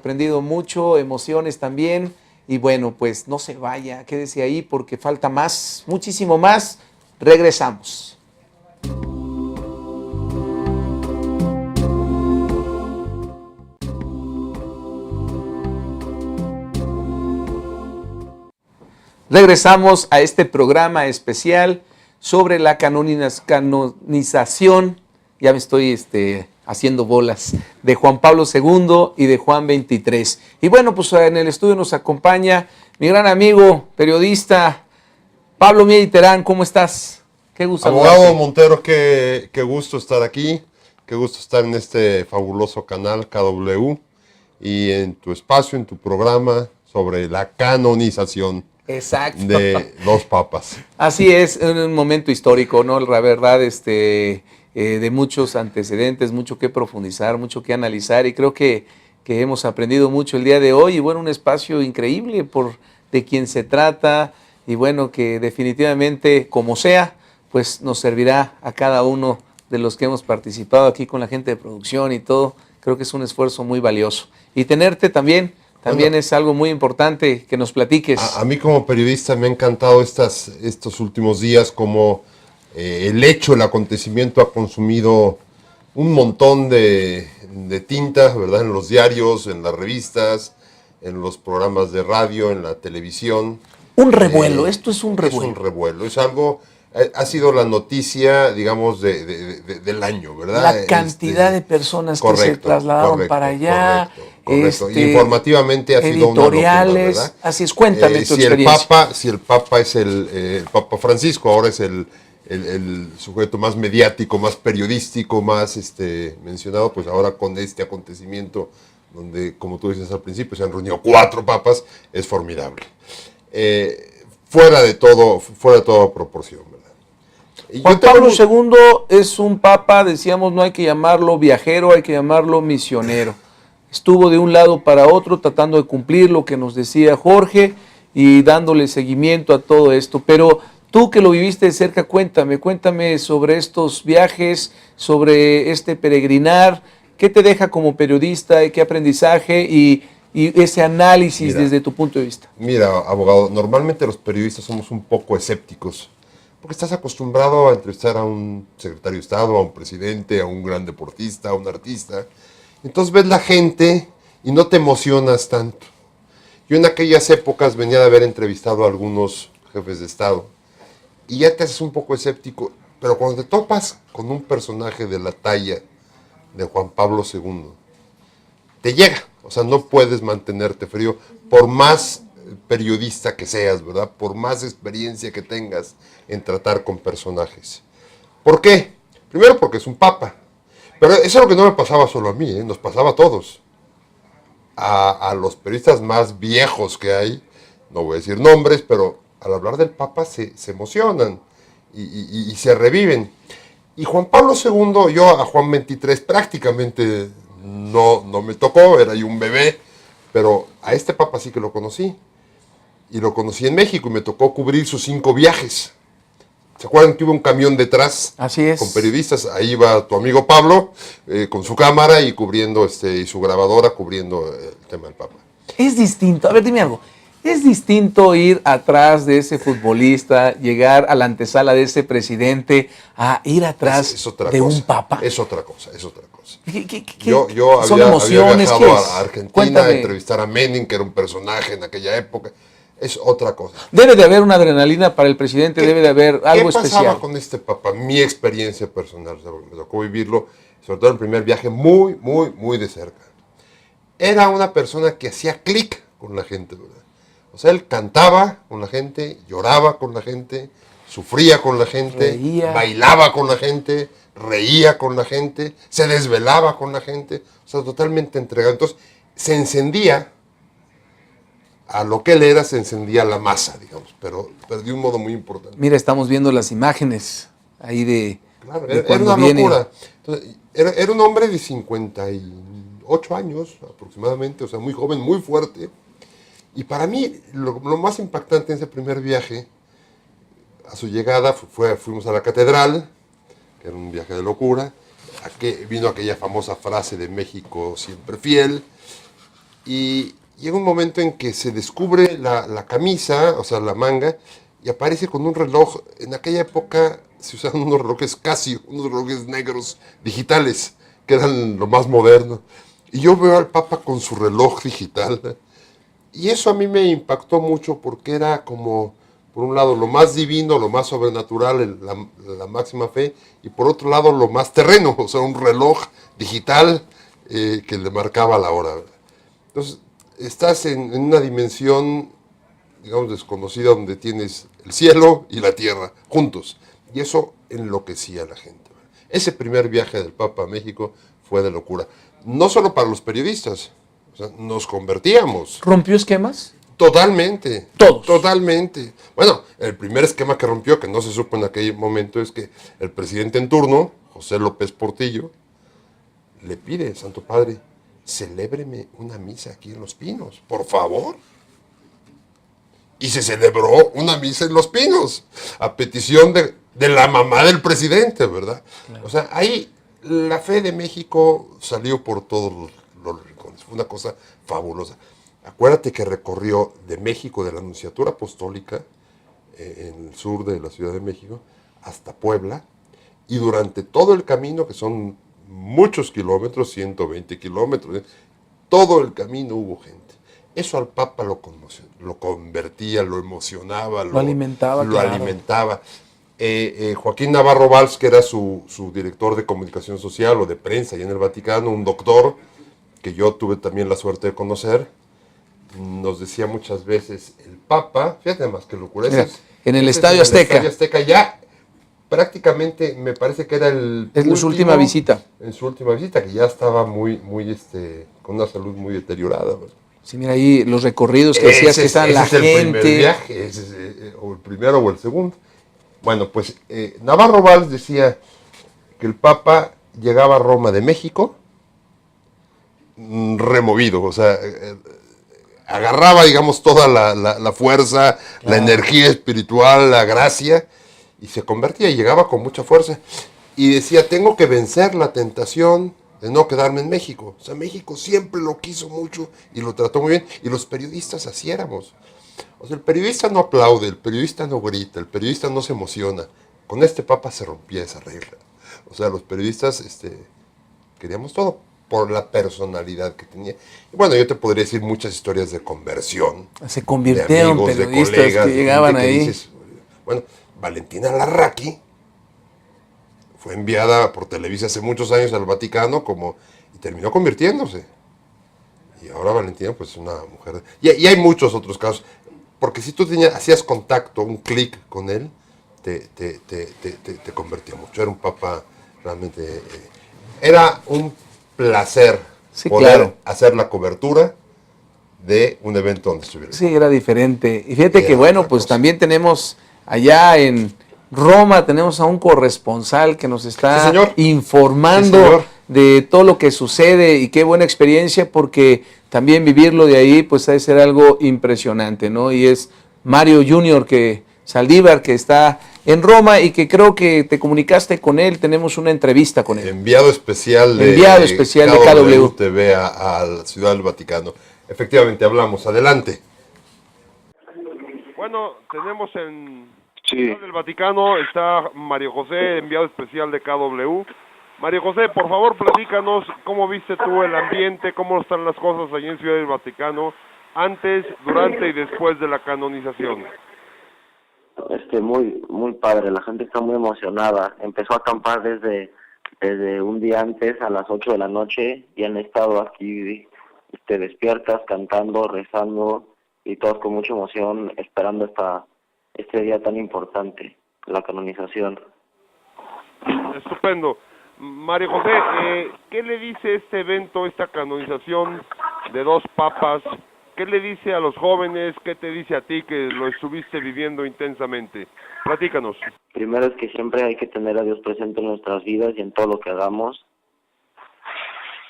Aprendido mucho, emociones también. Y bueno, pues no se vaya, quédese ahí porque falta más, muchísimo más. Regresamos. Regresamos a este programa especial sobre la canonización, ya me estoy haciendo bolas, de Juan Pablo II y de Juan XXIII. Y bueno, pues en el estudio nos acompaña mi gran amigo, periodista, Pablo Mier y Terán. ¿Cómo estás? Qué gusto Abogado saludarte. Montero, qué gusto estar aquí, qué gusto estar en este fabuloso canal KW y en tu espacio, en tu programa sobre la canonización Exacto. de los papas. Así es, un momento histórico, ¿no? La verdad, de muchos antecedentes, mucho que profundizar, mucho que analizar, y creo que hemos aprendido mucho el día de hoy, y bueno, un espacio increíble de quien se trata, y bueno, que definitivamente, como sea, pues nos servirá a cada uno de los que hemos participado aquí con la gente de producción y todo. Creo que es un esfuerzo muy valioso. Y tenerte también Bueno, es algo muy importante que nos platiques. a mí como periodista me ha encantado estos últimos días, como el hecho, el acontecimiento ha consumido un montón de tinta, ¿verdad? En los diarios, en las revistas, en los programas de radio, en la televisión. Un revuelo, esto es un revuelo. Es un revuelo, es algo, ha sido la noticia, digamos, del año, ¿verdad? La cantidad de personas que se trasladaron para allá. Correcto. Informativamente ha sido una locura, ¿verdad? Así es, cuéntame tu experiencia. Si el Papa es el Papa Francisco, ahora es el sujeto más mediático, más periodístico, más mencionado, pues ahora con este acontecimiento, donde, como tú dices al principio, se han reunido 4 papas, es formidable. Fuera de toda proporción, ¿verdad? Juan Pablo II es un papa, decíamos, no hay que llamarlo viajero, hay que llamarlo misionero. Estuvo de un lado para otro tratando de cumplir lo que nos decía Jorge y dándole seguimiento a todo esto. Pero tú que lo viviste de cerca, cuéntame sobre estos viajes, sobre este peregrinar. ¿Qué te deja como periodista? ¿Qué aprendizaje y ese análisis desde tu punto de vista? Mira, abogado, normalmente los periodistas somos un poco escépticos, porque estás acostumbrado a entrevistar a un secretario de Estado, a un presidente, a un gran deportista, a un artista. Entonces ves la gente y no te emocionas tanto. Yo en aquellas épocas venía de haber entrevistado a algunos jefes de Estado y ya te haces un poco escéptico, pero cuando te topas con un personaje de la talla de Juan Pablo II, te llega. O sea, no puedes mantenerte frío, por más periodista que seas, ¿verdad? Por más experiencia que tengas en tratar con personajes. ¿Por qué? Primero porque es un papa. Pero eso es lo que no me pasaba solo a mí, nos pasaba a todos. A los periodistas más viejos que hay, no voy a decir nombres, pero al hablar del papa se emocionan y se reviven. Y Juan Pablo II, yo a Juan XXIII prácticamente no me tocó, era yo un bebé, pero a este papa sí que lo conocí. Y lo conocí en México y me tocó cubrir sus 5 viajes. ¿Se acuerdan que hubo un camión detrás? Así es. Con periodistas. Ahí va tu amigo Pablo con su cámara y cubriendo y su grabadora cubriendo el tema del Papa. Es distinto. A ver, dime algo. Es distinto ir atrás de ese futbolista, llegar a la antesala de ese presidente, a ir atrás de un papa. Es otra cosa. Yo había viajado a Argentina. Cuéntame. A entrevistar a Menem, que era un personaje en aquella época. Es otra cosa. Debe de haber una adrenalina para el presidente, debe de haber algo especial. ¿Qué pasaba con este papa? Mi experiencia personal, o sea, me tocó vivirlo, sobre todo en el primer viaje, muy de cerca. Era una persona que hacía clic con la gente, ¿verdad? O sea, él cantaba con la gente, lloraba con la gente, sufría con la gente, bailaba con la gente, reía con la gente, se desvelaba con la gente, o sea, totalmente entregado. Entonces, se encendía. A lo que él era se encendía la masa, digamos, pero de un modo muy importante. Mira, estamos viendo las imágenes ahí de era una locura. Entonces, era un hombre de 58 años aproximadamente, o sea, muy joven, muy fuerte. Y para mí, lo más impactante en ese primer viaje, a su llegada, fuimos a la catedral, que era un viaje de locura. Vino aquella famosa frase de México siempre fiel. Y llega un momento en que se descubre la camisa, o sea, la manga, y aparece con un reloj. En aquella época se usaban unos relojes Casio, unos relojes negros digitales, que eran lo más moderno. Y yo veo al Papa con su reloj digital. Y eso a mí me impactó mucho porque era como, por un lado, lo más divino, lo más sobrenatural, la máxima fe, y por otro lado, lo más terreno, o sea, un reloj digital que le marcaba la hora. Entonces, estás en una dimensión, digamos, desconocida, donde tienes el cielo y la tierra juntos. Y eso enloquecía a la gente. Ese primer viaje del Papa a México fue de locura. No solo para los periodistas, o sea, nos convertíamos. ¿Rompió esquemas? Totalmente, Todos. totalmente. Bueno, el primer esquema que rompió, que no se supo en aquel momento, es que el presidente en turno, José López Portillo, le pide, Santo Padre, celébreme una misa aquí en Los Pinos, por favor. Y se celebró una misa en Los Pinos, a petición de la mamá del presidente, ¿verdad? Claro. O sea, ahí la fe de México salió por todos los rincones. Fue una cosa fabulosa. Acuérdate que recorrió de México, de la Anunciatura Apostólica, en el sur de la Ciudad de México, hasta Puebla, y durante todo el camino, que son muchos kilómetros, 120 kilómetros, todo el camino hubo gente. Eso al Papa lo convertía, lo emocionaba, lo alimentaba. Lo claro. alimentaba. Joaquín Navarro Valls, que era su director de comunicación social o de prensa allá en el Vaticano, un doctor que yo tuve también la suerte de conocer, nos decía muchas veces, el Papa, fíjate más que locura, en el Estadio Azteca. En el Estadio Azteca ya prácticamente me parece que era su última visita. En su última visita, que ya estaba con una salud muy deteriorada. ¿Verdad? Sí, mira ahí los recorridos que decías que están la gente. El primer viaje, o el primero o el segundo. Bueno, pues Navarro Valls decía que el Papa llegaba a Roma de México removido, o sea, agarraba, digamos, toda la fuerza, claro. La energía espiritual, la gracia, y se convertía y llegaba con mucha fuerza. Y decía, tengo que vencer la tentación de no quedarme en México. O sea, México siempre lo quiso mucho y lo trató muy bien. Y los periodistas así éramos. O sea, el periodista no aplaude, el periodista no grita, el periodista no se emociona. Con este Papa se rompía esa regla. O sea, los periodistas queríamos todo por la personalidad que tenía. Y bueno, yo te podría decir muchas historias de conversión. Se convirtieron de amigos, periodistas de colegas, que llegaban que ahí. Dices, bueno, Valentina Larraqui fue enviada por Televisa hace muchos años al Vaticano y terminó convirtiéndose. Y ahora Valentina pues es una mujer... Y hay muchos otros casos. Porque si tú hacías contacto, un clic con él, te convertía mucho. Era un papa realmente... era un placer poder hacer la cobertura de un evento donde estuviera. Sí, era diferente. Y fíjate que bueno, pues también tenemos allá en Roma, tenemos a un corresponsal que nos está informando de todo lo que sucede, y qué buena experiencia, porque también vivirlo de ahí pues ha de ser algo impresionante, ¿no? Y es Mario Junior Saldívar, que está en Roma y que creo que te comunicaste con él, tenemos una entrevista con él. Enviado especial de KW TV a la Ciudad del Vaticano. Efectivamente, hablamos. Adelante. Bueno, tenemos en Ciudad del Vaticano, está Mario José, enviado especial de KW. Mario José, por favor, platícanos cómo viste tú el ambiente, cómo están las cosas allí en Ciudad del Vaticano, antes, durante y después de la canonización. Muy padre, la gente está muy emocionada. Empezó a acampar desde un día antes, a las 8 de la noche, y han estado aquí despiertas, cantando, rezando, y todos con mucha emoción, esperando este día tan importante, la canonización. Estupendo. Mario José, ¿qué le dice este evento, esta canonización de dos papas? ¿Qué le dice a los jóvenes? ¿Qué te dice a ti que lo estuviste viviendo intensamente? Platícanos. Primero es que siempre hay que tener a Dios presente en nuestras vidas y en todo lo que hagamos.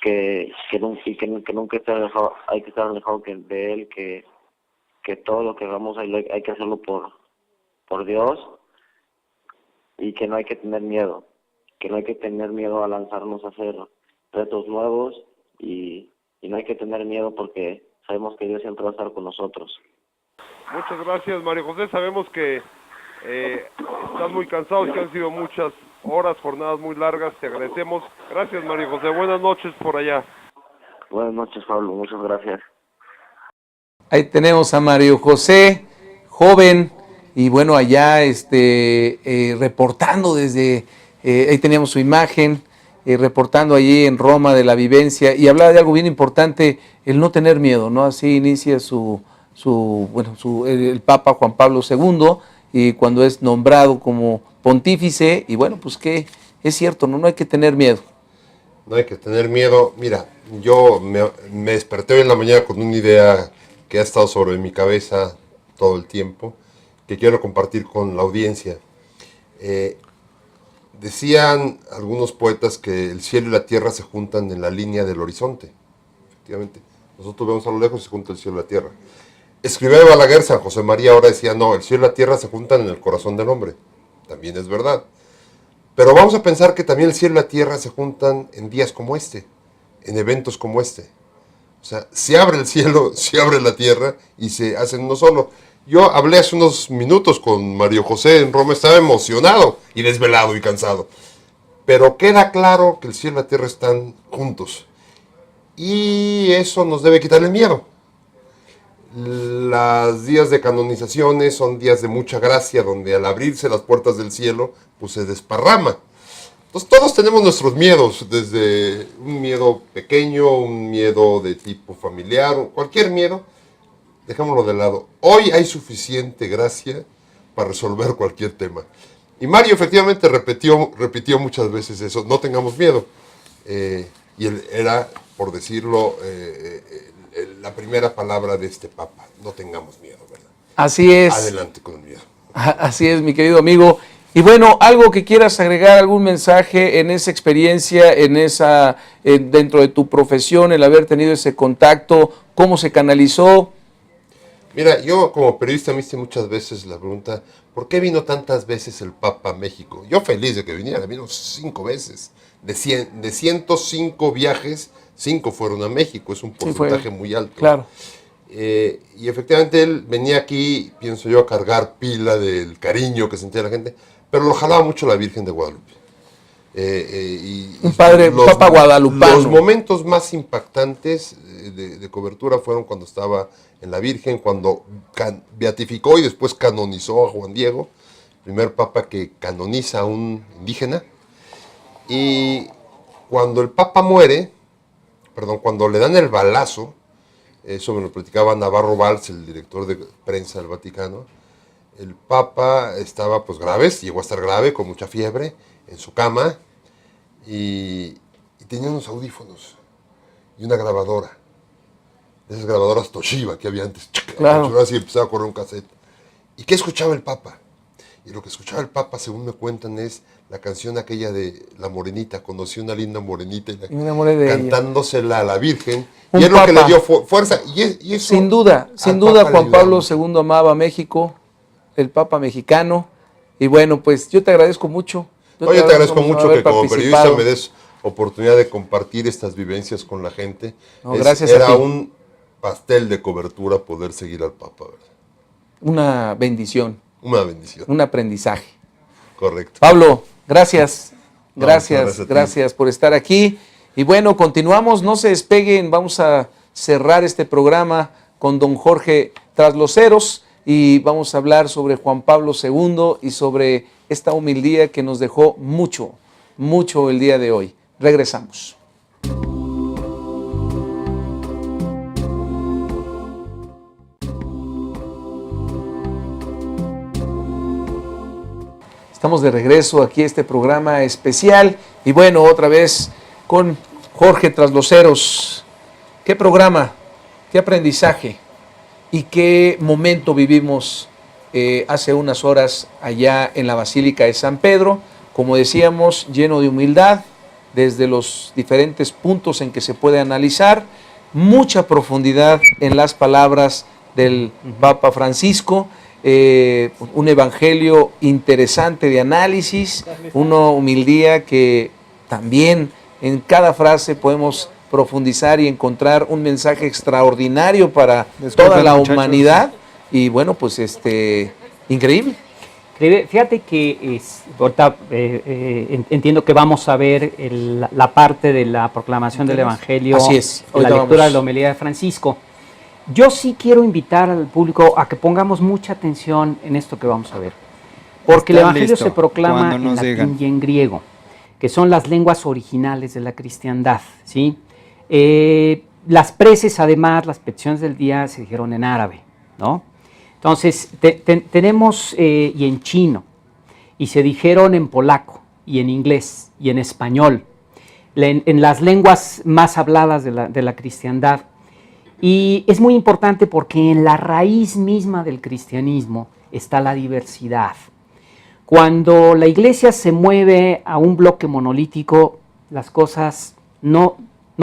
Que nunca hay que estar alejado de Él, que todo lo que hagamos hay que hacerlo por Dios, y que no hay que tener miedo. Que no hay que tener miedo a lanzarnos a hacer retos nuevos y y no hay que tener miedo porque sabemos que Dios siempre va a estar con nosotros. Muchas gracias, Mario José. Sabemos que estás muy cansado, que han sido muchas horas, jornadas muy largas. Te agradecemos. Gracias, Mario José. Buenas noches por allá. Buenas noches, Pablo. Muchas gracias. Ahí tenemos a Mario José, joven, y bueno, allá reportando desde, ahí teníamos su imagen, reportando allí en Roma de la vivencia, y hablaba de algo bien importante, el no tener miedo, ¿no? Así inicia el Papa Juan Pablo II, y cuando es nombrado como pontífice, y bueno, pues que es cierto, ¿no? No hay que tener miedo. No hay que tener miedo. Mira, yo me desperté hoy en la mañana con una idea que ha estado sobre mi cabeza todo el tiempo, que quiero compartir con la audiencia. Decían algunos poetas que el cielo y la tierra se juntan en la línea del horizonte. Efectivamente, nosotros vemos a lo lejos y se junta el cielo y la tierra. Escribía Balaguer, San José María ahora decía, no, el cielo y la tierra se juntan en el corazón del hombre. También es verdad. Pero vamos a pensar que también el cielo y la tierra se juntan en días como este, en eventos como este. O sea, se abre el cielo, se abre la tierra y se hacen uno solo. Yo hablé hace unos minutos con Mario José en Roma, estaba emocionado y desvelado y cansado. Pero queda claro que el cielo y la tierra están juntos. Y eso nos debe quitar el miedo. Los días de canonizaciones son días de mucha gracia, donde al abrirse las puertas del cielo, pues se desparrama. Entonces todos tenemos nuestros miedos, desde un miedo pequeño, un miedo de tipo familiar, cualquier miedo, dejémoslo de lado. Hoy hay suficiente gracia para resolver cualquier tema. Y Mario efectivamente repitió muchas veces eso, no tengamos miedo. Y él era, por decirlo, la primera palabra de este Papa, no tengamos miedo, ¿verdad? Así es. Adelante con el miedo. Así es, mi querido amigo. Y bueno, algo que quieras agregar, algún mensaje en esa experiencia, dentro de tu profesión, el haber tenido ese contacto, ¿cómo se canalizó? Mira, yo como periodista me hice muchas veces la pregunta, ¿por qué vino tantas veces el Papa a México? Yo feliz de que viniera, vino 5 veces. De 105 viajes, 5 fueron a México, es un porcentaje muy alto. Claro. Y efectivamente él venía aquí, pienso yo, a cargar pila del cariño que sentía la gente, pero lo jalaba mucho la Virgen de Guadalupe. Un padre, Papa guadalupano. Los momentos más impactantes de cobertura fueron cuando estaba en la Virgen, cuando beatificó y después canonizó a Juan Diego, primer papa que canoniza a un indígena. Y cuando el Papa muere, cuando le dan el balazo, eso me lo platicaba Navarro Valls, el director de prensa del Vaticano, el Papa estaba pues grave, llegó a estar grave, con mucha fiebre, en su cama, y tenía unos audífonos y una grabadora, de esas grabadoras Toshiba que había antes, claro. Así empezaba a correr un cassette. ¿Y qué escuchaba el Papa? Y lo que escuchaba el Papa, según me cuentan, es la canción aquella de La Morenita. Conocí una linda morenita y me enamoré de cantándosela a la Virgen. Un y es papa, lo que le dio fuerza. Y eso, sin duda, Juan Pablo II amaba a México, el Papa mexicano. Y bueno, pues yo te agradezco mucho. Yo te agradezco mucho que como periodista me des oportunidad de compartir estas vivencias con la gente. No, gracias era a ti. Un pastel de cobertura poder seguir al Papa, ¿verdad? Una bendición. Una bendición. Un aprendizaje. Correcto. Pablo, gracias. Gracias por estar aquí. Y bueno, continuamos, no se despeguen, vamos a cerrar este programa con don Jorge Trasloceros y vamos a hablar sobre Juan Pablo II y sobre esta humildad que nos dejó mucho el día de hoy. Regresamos. Estamos de regreso aquí a este programa especial y bueno, otra vez con Jorge Trasloceros. ¿Qué programa? ¿Qué aprendizaje? ¿Y qué momento vivimos hace unas horas allá en la Basílica de San Pedro? Como decíamos, lleno de humildad, desde los diferentes puntos en que se puede analizar, mucha profundidad en las palabras del Papa Francisco, un evangelio interesante de análisis, una humildad que también en cada frase podemos profundizar y encontrar un mensaje extraordinario para Después toda de la muchachos. humanidad. Y bueno, pues increíble. Fíjate que ahorita entiendo que vamos a ver la parte de la proclamación del Evangelio, Así es. de la Ahorita lectura vamos. de la homilía de Francisco. Yo sí quiero invitar al público a que pongamos mucha atención en esto que vamos a ver. Porque el Está Evangelio listo, se proclama cuando en nos latín digan. y en griego, que son las lenguas originales de la cristiandad, ¿sí? Las preces, además, las peticiones del día se dijeron en árabe, ¿no? Entonces, tenemos, y en chino, y se dijeron en polaco, y en inglés, y en español, en las lenguas más habladas de la cristiandad. Y es muy importante porque en la raíz misma del cristianismo está la diversidad. Cuando la iglesia se mueve a un bloque monolítico, las cosas no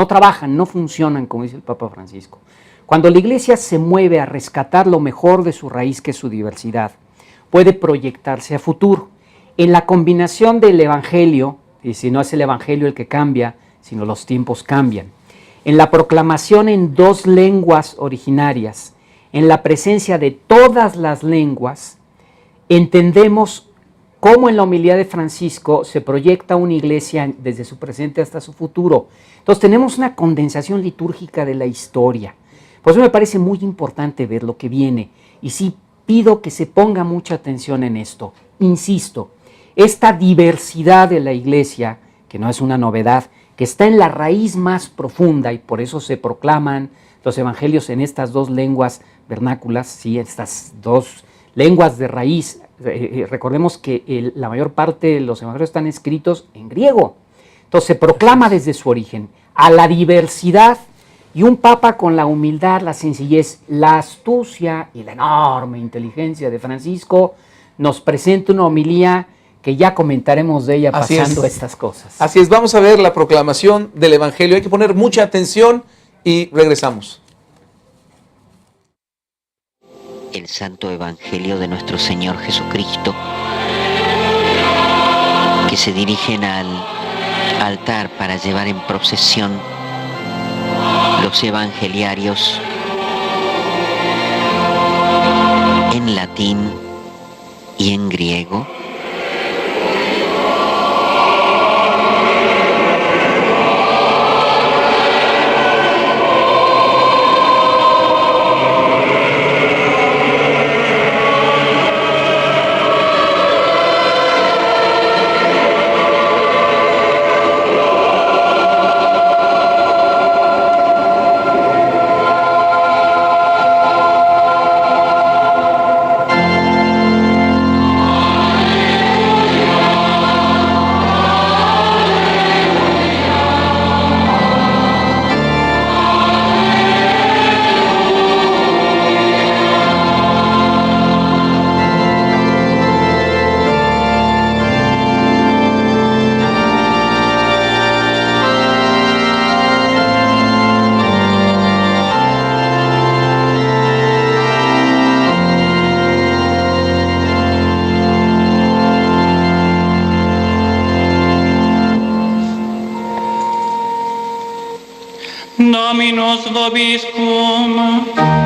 trabajan, no funcionan, como dice el Papa Francisco. Cuando la iglesia se mueve a rescatar lo mejor de su raíz, que es su diversidad, puede proyectarse a futuro. En la combinación del evangelio, y si no es el evangelio el que cambia, sino los tiempos cambian. En la proclamación en dos lenguas originarias, en la presencia de todas las lenguas, entendemos cómo en la homilía de Francisco se proyecta una iglesia desde su presente hasta su futuro. Entonces tenemos una condensación litúrgica de la historia. Por eso me parece muy importante ver lo que viene, y sí pido que se ponga mucha atención en esto. Insisto, esta diversidad de la iglesia, que no es una novedad, que está en la raíz más profunda, y por eso se proclaman los evangelios en estas dos lenguas vernáculas, ¿sí? Estas dos lenguas de raíz. Recordemos que la mayor parte de los evangelios están escritos en griego. Entonces se proclama desde su origen a la diversidad, y un papa con la humildad, la sencillez, la astucia y la enorme inteligencia de Francisco nos presenta una homilía que ya comentaremos de ella Así pasando es. estas cosas. Así es, vamos a ver la proclamación del Evangelio. Hay que poner mucha atención y regresamos. El Santo Evangelio de nuestro Señor Jesucristo, que se dirigen al altar para llevar en procesión los evangeliarios en latín y en griego. Dominus vobiscum.